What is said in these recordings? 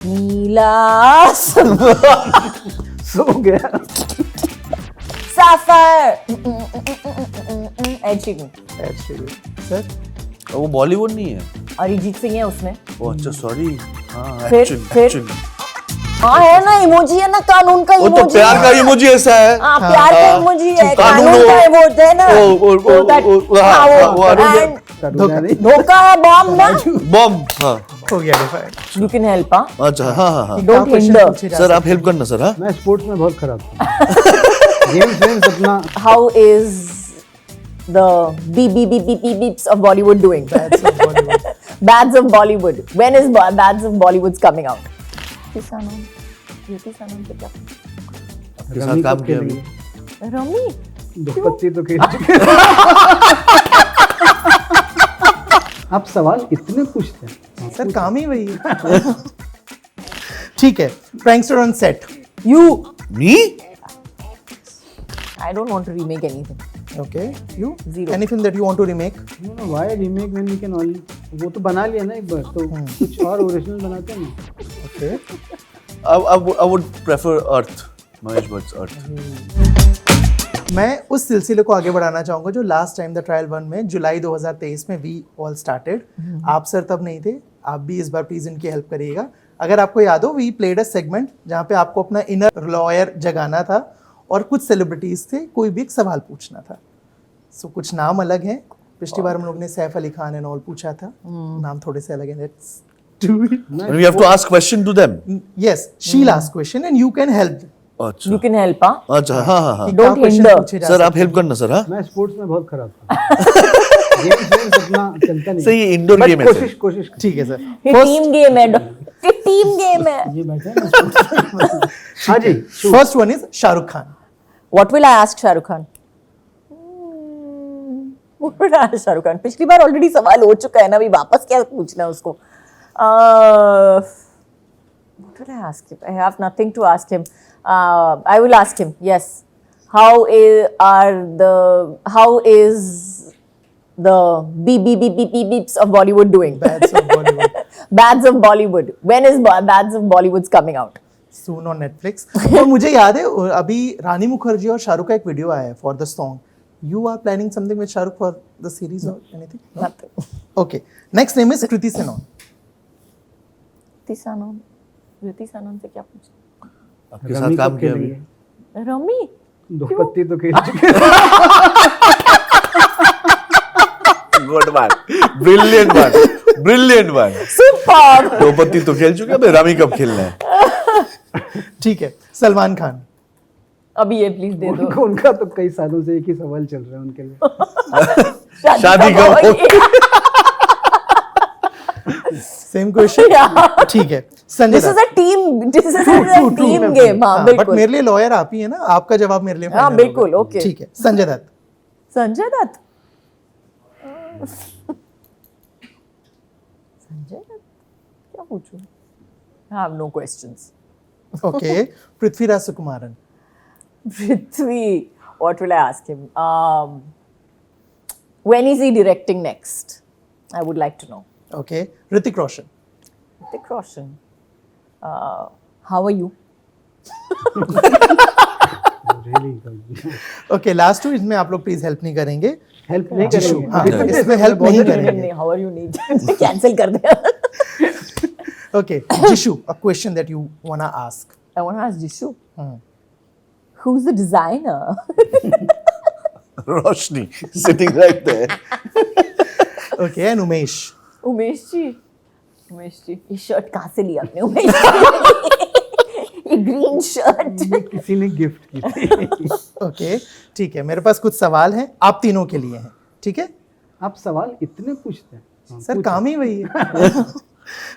नीला सो गया। sapphire Ed Sheeran sir वो बॉलीवुड नहीं है। अरिजीत सिंह है उसमें। ओ अच्छा सॉरी। हाँ फिर? एक्चुअली हाँ है ना, इमोजी है ना, कानून का वो तो इमोजी। प्यार का इमोजी ऐसा है। हाँ प्यार का इमोजी है, कानून कानून का वो है ना। धोखा है, बॉम्ब ना। बॉम्ब। हाँ हो गया डिफाइंड। You can help, हाँ। अच्छा हाँ हाँ हाँ। Don't hinder. सर आप हेल्प करना सर। हाँ मैं स्पोर्ट्स में बहुत खराब था। गेम्स अपना How is the beeps of Bollywood doing? Bads of Bollywood. When is Bads of Bollywood's coming out? Kriti Sanon से क्या? आपके साथ काम किया अभी। रमी दुपट्टी तो खेल चुके। आप सवाल इतने पूछते हैं। सर काम ही वही है। ठीक है, prankster on set. you. Me? I don't want to remake anything. Okay, you? Zero. Anything that you want to remake? No why remake when we can all, वो तो बना लिया ना एक बार, तो कुछ और ओरिजिनल बनाते हैं ना। Okay, I would prefer Earth. Mahesh Bhatt Earth. मैं उस सिलसिले को आगे बढ़ाना चाहूंगा जो लास्ट टाइम द ट्रायल 1 में जुलाई 2023 में वी ऑल स्टार्टेड। आप सर तब नहीं थे, आप भी इस बार प्लीज इनकी हेल्प करिएगा। अगर आपको याद हो, वी प्लेड अ सेगमेंट जहाँ पे आपको अपना इनर लॉयर जगाना था और कुछ सेलिब्रिटीज थे, कोई भी एक सवाल पूछना था। सो कुछ नाम अलग हैं। पिछली बार हम लोग ने सैफ अली खान एंड ऑल पूछा था, नाम थोड़े से अलग हैं। Let's do it. And we have to ask question to them. Yes, she last question and you can help. अच्छा You can help, हाँ। अच्छा हाँ हाँ हाँ। Don't hinder. सर आप हेल्प करना सर। हाँ मैं स्पोर्ट्स में बहुत खराब था। गेम्स अपना चलता नहीं। सर ये इंडोर But गेम है सर। कोशिश ठीक है सर। ये टीम गेम है, ये टीम गेम है। ये बैठा है ना। हाँ जी, first one is Shahrukh Khan. What will I ask Shah Rukh Khan? What will I ask Shah Rukh Khan? पिछली बार ऑलरेडी सवाल हो चुका है ना, अभी वापस क्या पूछना है उसको? What will I ask him? I have nothing to ask him. I will ask him. Yes. How is the beeps of Bollywood doing? Bads of Bollywood. Bads of Bollywood. When is Bads of Bollywood's coming out? Soon on Netflix. और मुझे याद है अभी रानी मुखर्जी और शाहरुख का एक video आया है for the song. You are planning something with Shahrukh for the series or anything? Nothing. Okay. Next name is Kriti Sanon. Kriti Sanon से क्या पूछा? आपके साथ काम किया अभी। रमी दुपट्टी तो खेल चुके। Good one, brilliant one, brilliant one. Super. Draupadi तो खेल चुके हैं, अबे रमी कब खेलना है? ठीक है, सलमान खान। अभी ये प्लीज दे दो। उनका तो कई सालों से एक ही सवाल चल रहा है उनके लिए। शादी कब होगी? Same question. ठीक है, Sanjay This is a team. This is a team game. हाँ बट बिल्कुल। मेरे लिए लॉयर आप ही है ना, आपका जवाब मेरे लिए हाँ final बिल्कुल, होगा। okay. ठीक है, संजय दत्त। संजय दत्त। क्या पूछूं? I have no questions. Okay, Prithviraj Sukumaran. Prithvi, what will I ask him? When is he directing next? I would like to know. Okay, Hrithik Roshan. Hrithik Roshan. How are you? Okay, last two, इसमें आप लोग please help नहीं करेंगे। Help नहीं जिशु, करेंगे। हाँ, अभी इसमें हेल्प नहीं करेंगे। नहीं, how are you need? Cancel कर दे। Okay, Jishu, a question that you wanna ask. I want to ask Jishu. Who's the designer? Roshni sitting right there. Okay, and Umesh. Umesh ji, ये शर्ट कहाँ से लिया आपने उमेश जी? ये ग्रीन शर्ट। ये किसी ने गिफ्ट की थी। ओके, ठीक है, मेरे पास कुछ सवाल हैं, आप तीनों के लिए हैं। ठीक है आप सवाल इतने पूछते हैं। सर, काम ही वही है।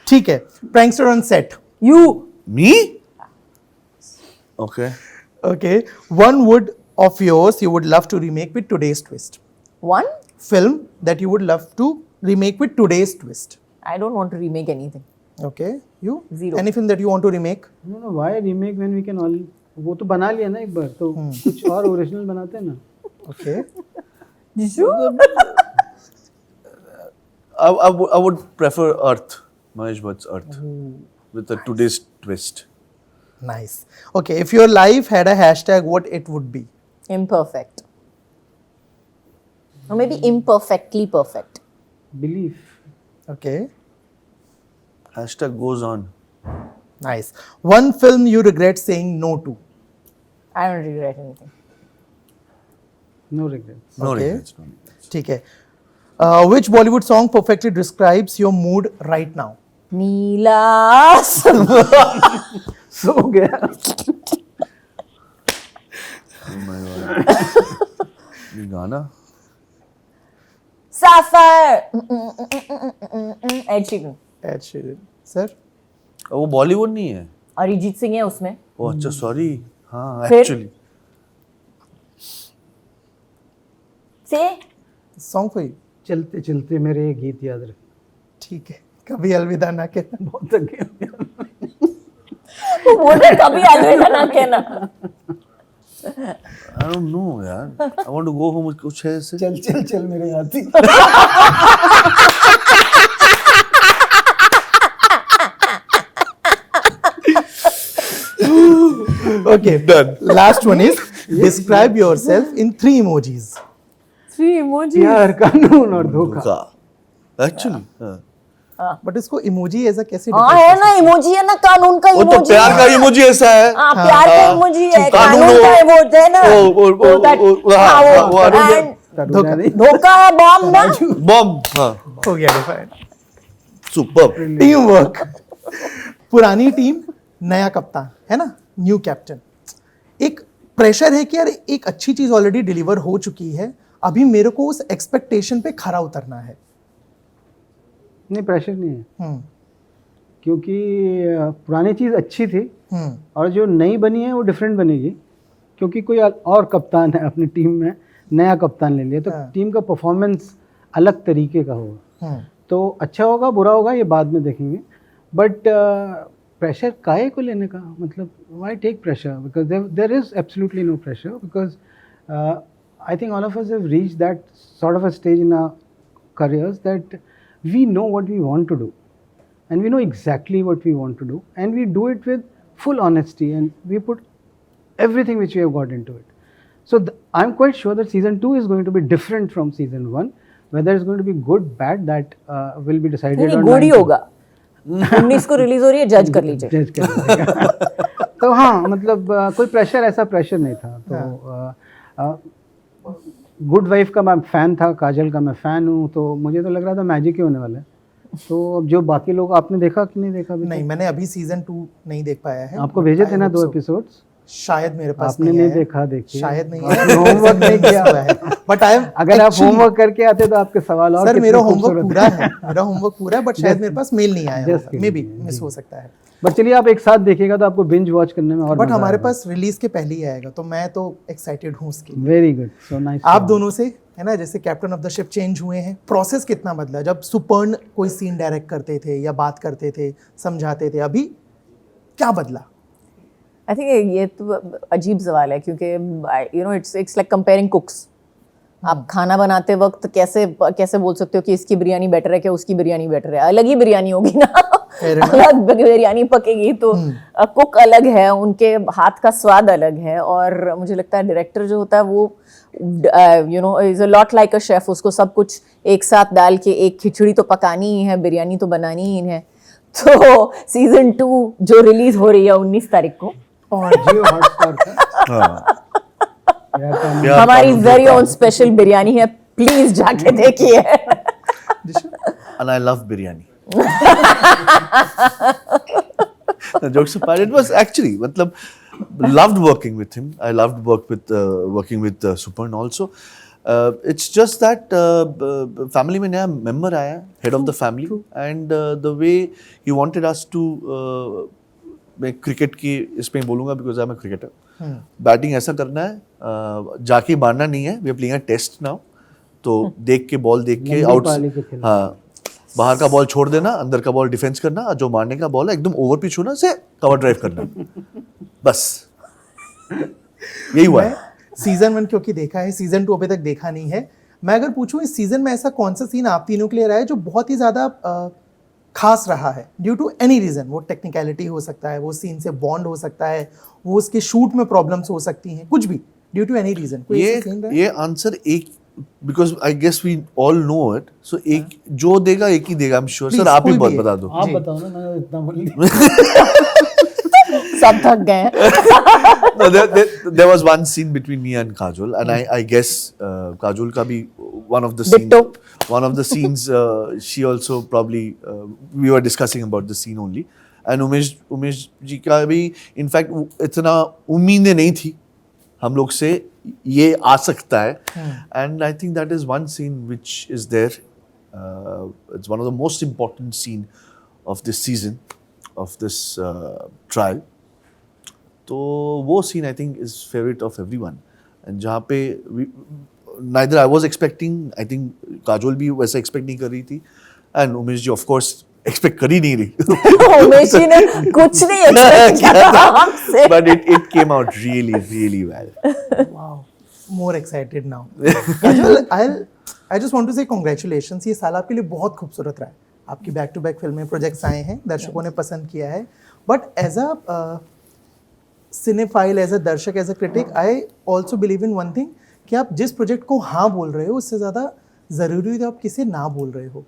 ठीक है, prankster on set. You. Me? Okay. Okay, one would of yours you would love to remake with today's twist. One? Film that you would love to remake with today's twist. I don't want to remake anything. Okay, you? Zero. Anything that you want to remake? No why remake when we can all, वो तो बना लिया ना एक बार, तो कुछ और original बनाते हैं ना। Okay. Jishu? I would prefer Earth. Mahesh Bhatt's Earth. with a today's twist. Nice. Okay, if your life had a hashtag, what it would be? Imperfect. Or maybe imperfectly perfect. Belief. Okay, Hashtag goes on. nice. One film you regret saying no to? I don't regret anything. No regrets. No Okay. regrets. No regrets. ठीक है. Which Bollywood song perfectly describes your mood right now? नीला सो गया. Oh my God. ये गाना. sapphire. Ed Sheeran. Ed Sheeran. Sir? वो बॉलीवुड नहीं है. अरिजीत सिंह है उसमें. ओ अच्छा सॉरी. हाँ फिर? एक्चुअली. से Song for you. चलते चलते मेरे ये गीत याद रख. ठीक है. कभी अलविदा ना कहना. बहुत थक गया. वो बोल रहे कभी अलविदा ना कहना. I don't know यार. I want to go home. कुछ है ऐसे. चल चल चल मेरे हाथी. Okay, Done. Last one is describe yourself in 3 emojis. Three emojis. प्यार कानून और धोखा. धोखा. Actually. हाँ. But इसको emoji ऐसा कैसे हाँ define है कर ना इमोजी है ना कानून का वो तो इमोजी. प्यार का इमोजी ऐसा है. हाँ प्यार का इमोजी है कानून कानून का वो- इमोजी है ना. वो धोखा है बॉम्ब ना. बॉम्ब. हाँ. हो गया डिफाइन. सुपर. Team work. पुरानी टीम नया कप्तान है ना, न्यू कैप्टन. एक प्रेशर है कि यार एक अच्छी चीज ऑलरेडी डिलीवर हो चुकी है, अभी मेरे को उस एक्सपेक्टेशन पे खरा उतरना है. नहीं प्रेशर नहीं है हम्म क्योंकि पुरानी चीज़ अच्छी थी हम्म और जो नई बनी है वो डिफरेंट बनेगी क्योंकि कोई और कप्तान है अपनी टीम में, नया कप्तान ले लिया तो हाँ। टीम का परफॉर्मेंस अलग तरीके का होगा. हम्म तो अच्छा होगा बुरा होगा ये बाद में देखेंगे. बट प्रेशर काहे को लेने का मतलब why take pressure because there is absolutely no pressure because I think all of us have reached that sort of a stage in our careers that we know what we want to do and we know exactly what we want to do and we do it with full honesty and we put everything which we have got into it. So I'm quite sure that season 2 is going to be different from season 1. Whether it's going to be good, bad, that will be decided नहीं on good he 19th. होगा. 19 को release हो रही है, जज कर लीजिए. जज कर लीजिएगा. तो हाँ मतलब कोई प्रेशर ऐसा प्रेशर नहीं था. तो गुड वाइफ का मैं फ़ैन था, काजल का मैं फ़ैन हूँ, तो मुझे तो लग रहा था मैजिक ही होने वाला है. तो अब जो बाकी लोग आपने देखा कि नहीं देखा अभी तक? नहीं, मैंने अभी सीजन 2 नहीं देख पाया है. आपको भेजे थे ना I hope 2 so. एपिसोड्स. शायद मेरे पास आपने नहीं आया है. देखा, देखिए. शायद नहीं आपने homework नहीं किया. बट आई एम अगर आप होमवर्क करके आते तो आपके सवाल और सर कितने मेरा होमवर्क खूबसूरत पूरा है. मेरा होमवर्क पूरा है बट शायद मेरे पास मेल नहीं आया. Just may be kidding. Miss हो सकता है. बट चलिए आप एक साथ देखिएगा तो आपको बिंज वॉच करने में और बट हमारे पास रिलीज के पहले ही आएगा तो मैं तो एक्साइटेड हूँ उसकी. Very good. So nice. आप दोनों से है ना, जैसे captain of the ship change हुए हैं, प्रोसेस कितना बदला? जब सुपर्ण कोई सीन डायरेक्ट करते थे या बात करते थे, समझाते थे, अभी क्या बदला? आई थिंक ये तो अजीब सवाल है क्योंकि you know it's like comparing कुक्स. आप खाना बनाते वक्त कैसे बोल सकते हो कि इसकी बिरयानी बेटर है क्या उसकी बिरयानी बेटर है? अलग ही बिरयानी होगी ना. अलग बिरयानी पकेगी तो कुक अलग है, उनके हाथ का स्वाद अलग है. और मुझे लगता है डायरेक्टर जो होता है वो you know is a lot like a chef. उसको सब कुछ एक साथ डाल के एक खिचड़ी तो पकानी ही है, बिरयानी तो बनानी ही है. तो सीजन 2 जो रिलीज हो रही है 19 तारीख को और जियो हॉटस्टार का हाँ. हमारी वेरी ओन स्पेशल बिरयानी है. प्लीज जाके देखिए. And I love biryani. The jokes apart, it was actually मतलब loved working with him. I loved working with Suparn also. It's just that family में नया member आया, head of the family, and the way he wanted us to मैं cricket की इसमें बोलूँगा because I'm a cricketer. Batting ऐसा करना है, जाके मारना नहीं है. We are playing a test now. तो देख के बॉल देख के आउट, हाँ बाहर का बॉल छोड़ देना, अंदर का बॉल डिफेंस करना, जो मारने का बॉल है एकदम ओवर पिच होना से कवर ड्राइव करना. बस यही हुआ है. सीजन 1 क्योंकि देखा है, सीजन 2 अभी तक देखा नहीं है. मैं अगर पूछूं इस सीजन में ऐसा कौन सा सीन आप तीनों के लिए रहा है जो बहुत ही ज्यादा खास रहा है ड्यू टू एनी रीजन, वो टेक्निकलिटी हो सकता है, वो सीन से बॉन्ड हो सकता है, वो उसके शूट में प्रॉब्लम्स हो सकती हैं, कुछ भी ड्यू टू एनी रीजन? ये आंसर एक, because I guess we all know it, so एक जो देगा एक ही देगा, आई एम श्योर। सर आप ही बहुत बता दो। आप बताओ ना, मैं इतना बोल दिया। सब थक गए हैं। No, there was one scene between me and Kajol, and I guess Kajol ka bhi one of the Ditto. scenes she also probably we were discussing about the scene only, and Umesh ji का भी in fact इतना उम्मीदें नहीं थी हम लोग से ये आ सकता है, and I think that is one scene which is there. It's one of the most important scene of this season of this trial. तो वो scene I think is favourite of everyone, and जहाँ पे neither I was expecting, I think Kajol भी वैसा expect नहीं कर रही थी, and Umesh ji of course expect कर ही नहीं रही। उमेश जी ने कुछ नहीं एक्सपेक्ट किया हमसे, but it came out really well. Wow, more excited now. Kajol, I just want to say congratulations. ये साल आपके लिए बहुत खूबसूरत रहा है, आपकी बैक टू बैक फिल्में प्रोजेक्ट्स आए हैं, दर्शकों ने पसंद किया है, but as a cinephile, as a दर्शक, as a critic, I also believe in one thing कि आप जिस प्रोजेक्ट को हाँ बोल रहे हो उससे ज़्यादा ज़रूरी है आप किसे ना बोल रहे हो,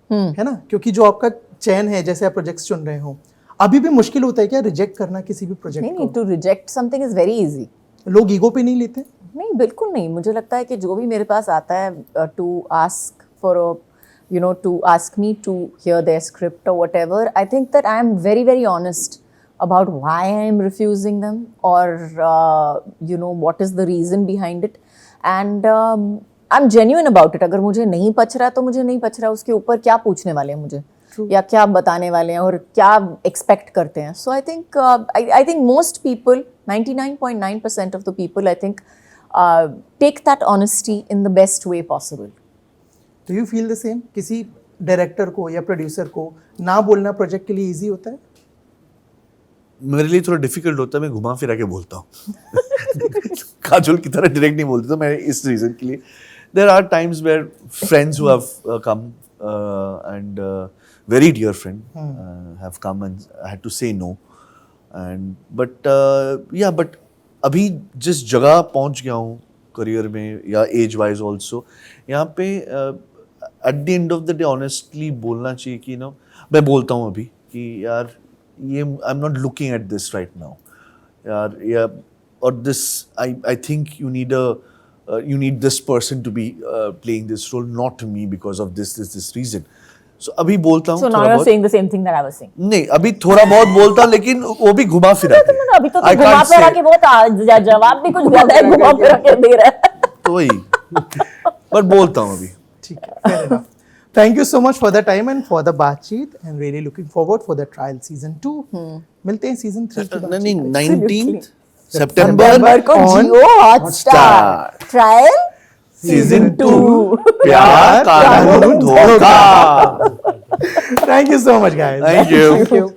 है ना? क्योंकि जो आपका चयन है, जैसे आप प्रोजेक्ट्स चुन रहे हो, अभी भी मुश्किल होता है क्या रिजेक्ट करना किसी भी प्रोजेक्ट नहीं, to reject something is very easy. लोग ईगो पे नहीं लेते? नहीं, बिल्कुल नहीं। मुझे लगता है कि जो भी मेरे पास आता है to ask for to ask me to hear their script or whatever, I think that I am very, very honest about why I am refusing them, or what is the reason behind it, and I'm genuine about it. अगर मुझे नहीं पच रहा तो मुझे नहीं पच रहा, उसके ऊपर क्या पूछने वाले हैं मुझे, या क्या बताने वाले हैं और क्या एक्सपेक्ट करते हैं। So I think most people, 99.9% of the people, I think take that honesty in the best way possible. Do you feel the same? किसी डायरेक्टर को या प्रोड्यूसर को ना बोलना प्रोजेक्ट के लिए इजी होता है? मेरे लिए थोड़ा डिफिकल्ट होता है, मैं घुमा फिरा के बोलता हूँ। काजोल की तरह डायरेक्ट नहीं बोलता, तो मैं इस रीजन के लिए, there are times where friends who have come and very dear friend have come and I had to say no, and but अभी जिस जगह पहुंच गया हूँ करियर में या एज वाइज ऑल्सो, यहाँ पे at the end of the day honestly बोलना चाहिए कि मैं बोलता हूँ अभी कि यार ये I am not looking at this right now यार, या और this I think you need this person to be playing this role, not me because of this reason. So अभी बोलता हूँ। So now you're saying the same thing that I was saying. नहीं, अभी थोड़ा बहुत बोलता हूँ, लेकिन वो भी घुमा फिरा के। अभी तो घुमा फिरा के बहुत जवाब भी कुछ ज्यादा घुमा फिरा के दे रहा है। तो वही, पर बोलता हूँ अभी। ठीक है, fair enough. Thank you so much for the time and for the बातचीत, and really looking forward for the trial season 2. मिलते हैं season 3 की बातचीत। नहीं, 19th September को on Jio Hotstar trial season 2 प्यार कानून धोखा। Thank you so much, guys. Thank you. Thank you.